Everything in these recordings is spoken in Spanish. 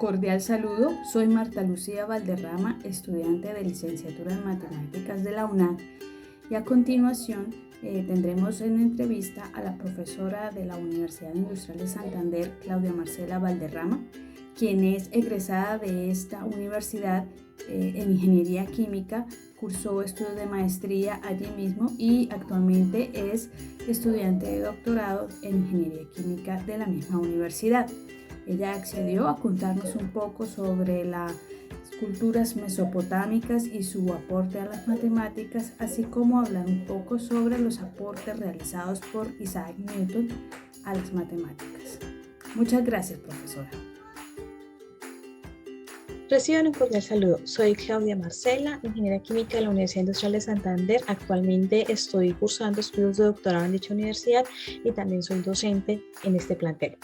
Cordial saludo, soy Marta Lucía Valderrama, estudiante de licenciatura en Matemáticas de la UNAD, y a continuación tendremos en entrevista a la profesora de la Universidad Industrial de Santander, Claudia Marcela Valderrama, quien es egresada de esta universidad en Ingeniería Química, cursó estudios de maestría allí mismo y actualmente es estudiante de doctorado en Ingeniería Química de la misma universidad. Ella accedió a contarnos un poco sobre las culturas mesopotámicas y su aporte a las matemáticas, así como hablar un poco sobre los aportes realizados por Isaac Newton a las matemáticas. Muchas gracias, profesora. Reciban un cordial saludo. Soy Claudia Marcela, ingeniera química de la Universidad Industrial de Santander. Actualmente estoy cursando estudios de doctorado en dicha universidad y también soy docente en este plantel.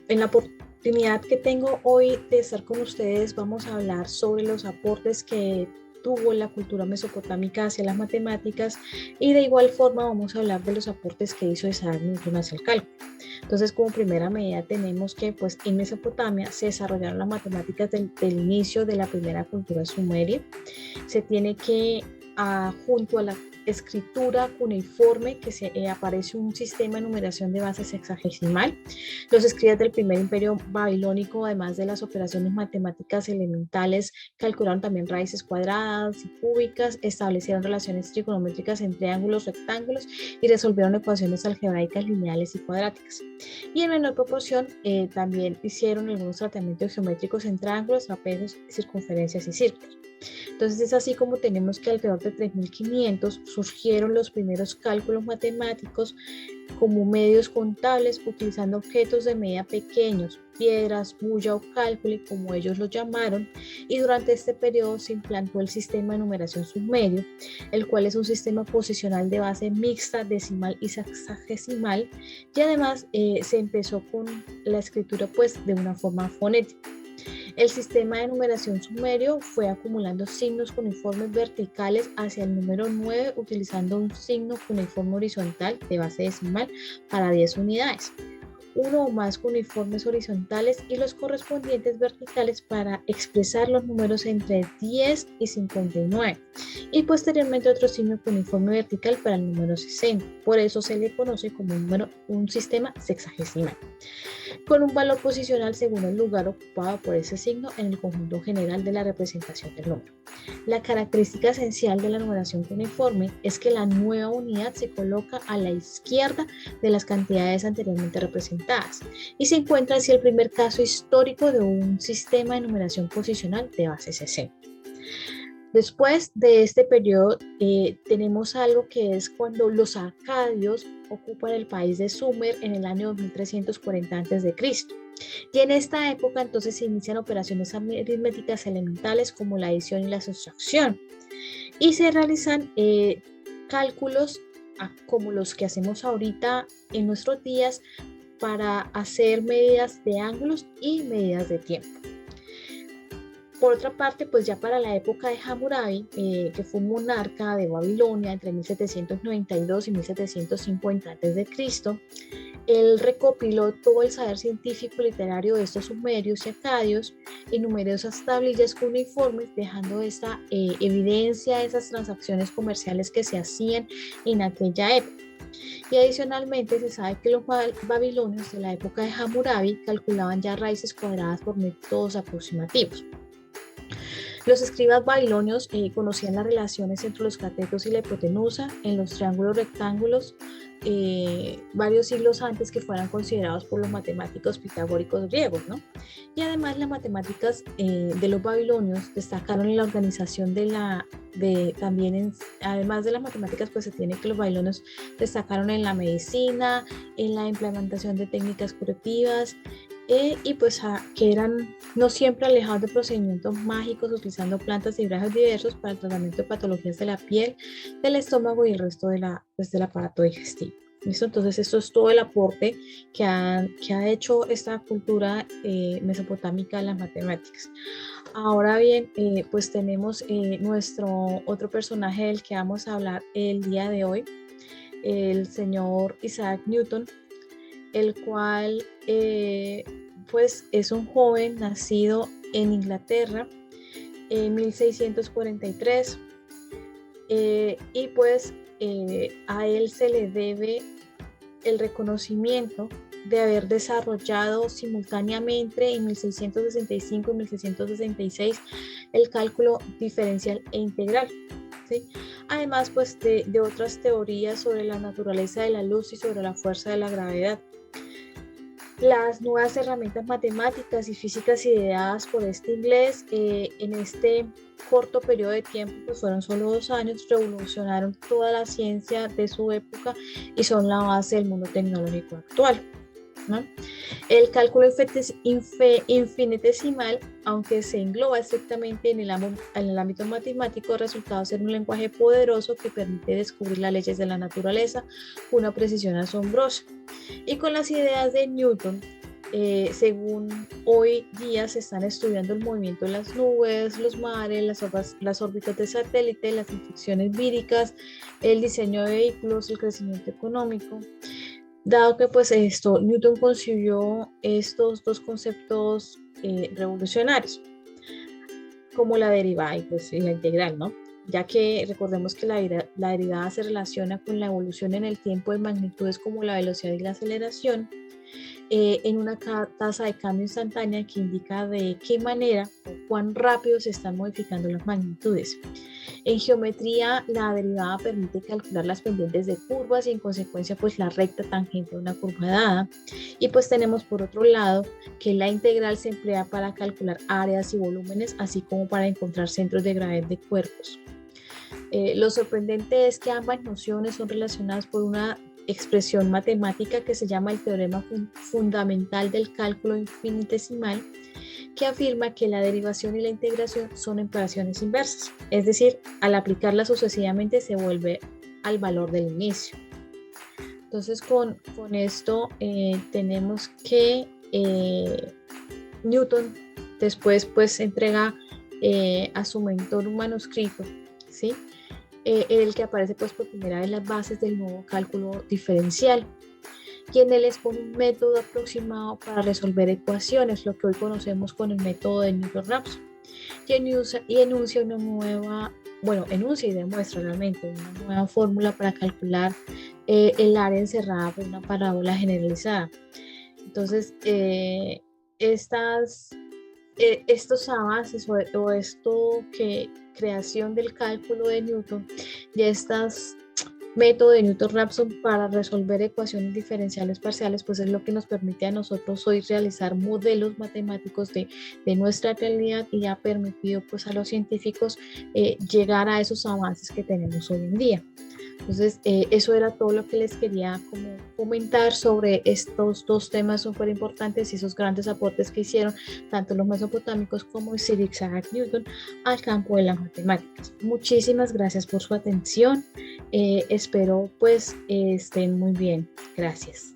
En la oportunidad que tengo hoy de estar con ustedes, vamos a hablar sobre los aportes que tuvo la cultura mesopotámica hacia las matemáticas y de igual forma vamos a hablar de los aportes que hizo Isaac Newton hacia el cálculo. Entonces, como primera medida tenemos que pues, en Mesopotamia se desarrollaron las matemáticas del inicio de la primera cultura sumeria. Se tiene que, junto a la escritura cuneiforme, que aparece un sistema de numeración de base sexagesimal. Los escribas del primer imperio babilónico, además de las operaciones matemáticas elementales, calcularon también raíces cuadradas y cúbicas, establecieron relaciones trigonométricas entre ángulos, rectángulos y resolvieron ecuaciones algebraicas lineales y cuadráticas. Y en menor proporción también hicieron algunos tratamientos geométricos entre ángulos, trapecios, circunferencias y círculos. Entonces es así como tenemos que alrededor de 3500 surgieron los primeros cálculos matemáticos como medios contables utilizando objetos de medida pequeños, piedras, bulla o cálculo, como ellos lo llamaron, y durante este periodo se implantó el sistema de numeración sumerio, el cual es un sistema posicional de base mixta, decimal y sexagesimal, y además se empezó con la escritura pues de una forma fonética. El sistema de numeración sumerio fue acumulando signos cuneiformes verticales hacia el número 9 utilizando un signo cuneiforme horizontal de base decimal para 10 unidades, uno o más cuneiformes horizontales y los correspondientes verticales para expresar los números entre 10 y 59 y posteriormente otro signo cuneiforme vertical para el número 60. Por eso se le conoce como un sistema sexagesimal, con un valor posicional según el lugar ocupado por ese signo en el conjunto general de la representación del número. La característica esencial de la numeración cuneiforme es que la nueva unidad se coloca a la izquierda de las cantidades anteriormente representadas y se encuentra así el primer caso histórico de un sistema de numeración posicional de base 60. Después de este periodo tenemos algo que es cuando los acadios ocupan el país de Sumer en el año 2340 a.C. Y en esta época entonces se inician operaciones aritméticas elementales como la adición y la sustracción y se realizan cálculos como los que hacemos ahorita en nuestros días para hacer medidas de ángulos y medidas de tiempo. Por otra parte, pues ya para la época de Hammurabi, que fue un monarca de Babilonia entre 1792 y 1750 a.C., él recopiló todo el saber científico y literario de estos sumerios y acadios en numerosas tablillas cuneiformes, dejando esta evidencia de esas transacciones comerciales que se hacían en aquella época. Y adicionalmente se sabe que los babilonios de la época de Hammurabi calculaban ya raíces cuadradas por métodos aproximativos. Los escribas babilonios conocían las relaciones entre los catetos y la hipotenusa en los triángulos rectángulos varios siglos antes que fueran considerados por los matemáticos pitagóricos griegos, ¿no? Y además las matemáticas de los babilonios destacaron en la organización además de las matemáticas, pues se tiene que los babilonios destacaron en la medicina, en la implementación de técnicas curativas, y pues que eran no siempre alejados de procedimientos mágicos utilizando plantas y grajes diversos para el tratamiento de patologías de la piel, del estómago y el resto del aparato digestivo. ¿Listo? Entonces esto es todo el aporte que ha hecho esta cultura mesopotámica a las matemáticas. Ahora bien, pues tenemos nuestro otro personaje del que vamos a hablar el día de hoy, el señor Isaac Newton, el cual pues es un joven nacido en Inglaterra en 1643 y pues a él se le debe el reconocimiento de haber desarrollado simultáneamente en 1665 y 1666 el cálculo diferencial e integral, ¿sí? Además pues de otras teorías sobre la naturaleza de la luz y sobre la fuerza de la gravedad. Las nuevas herramientas matemáticas y físicas ideadas por este inglés en este corto periodo de tiempo, pues fueron solo 2 años, revolucionaron toda la ciencia de su época y son la base del mundo tecnológico actual, ¿no? El cálculo infinitesimal, aunque se engloba estrictamente en el ámbito matemático, ha resultado ser un lenguaje poderoso que permite descubrir las leyes de la naturaleza con una precisión asombrosa. Y con las ideas de Newton, según hoy día se están estudiando el movimiento de las nubes, los mares, las órbitas de satélite, las infecciones víricas, el diseño de vehículos, el crecimiento económico. Dado que pues Newton concibió estos dos conceptos revolucionarios, como la derivada y pues la integral, ¿no? Ya que recordemos que la derivada se relaciona con la evolución en el tiempo de magnitudes como la velocidad y la aceleración, en una tasa de cambio instantánea que indica de qué manera o cuán rápido se están modificando las magnitudes. En geometría, la derivada permite calcular las pendientes de curvas y en consecuencia pues la recta tangente de una curva dada. Y pues tenemos por otro lado que la integral se emplea para calcular áreas y volúmenes, así como para encontrar centros de gravedad de cuerpos. Lo sorprendente es que ambas nociones son relacionadas por una expresión matemática que se llama el teorema fundamental del cálculo infinitesimal, que afirma que la derivación y la integración son operaciones inversas, es decir, al aplicarlas sucesivamente se vuelve al valor del inicio. Entonces con esto tenemos que Newton después pues entrega a su mentor un manuscrito, ¿sí? En el que aparece pues por primera vez las bases del nuevo cálculo diferencial, y en él expone un método aproximado para resolver ecuaciones, lo que hoy conocemos con el método de Newton-Raphson, y enuncia una nueva, enuncia y demuestra realmente una nueva fórmula para calcular el área encerrada por una parábola generalizada. Entonces, estos avances o esto que creación del cálculo de Newton y estos métodos de Newton-Raphson para resolver ecuaciones diferenciales parciales, pues es lo que nos permite a nosotros hoy realizar modelos matemáticos de nuestra realidad y ha permitido pues a los científicos llegar a esos avances que tenemos hoy en día. Entonces, eso era todo lo que les quería comentar sobre estos dos temas súper importantes y esos grandes aportes que hicieron tanto los mesopotámicos como Sir Isaac Newton al campo de las matemáticas. Muchísimas gracias por su atención. Espero pues estén muy bien. Gracias.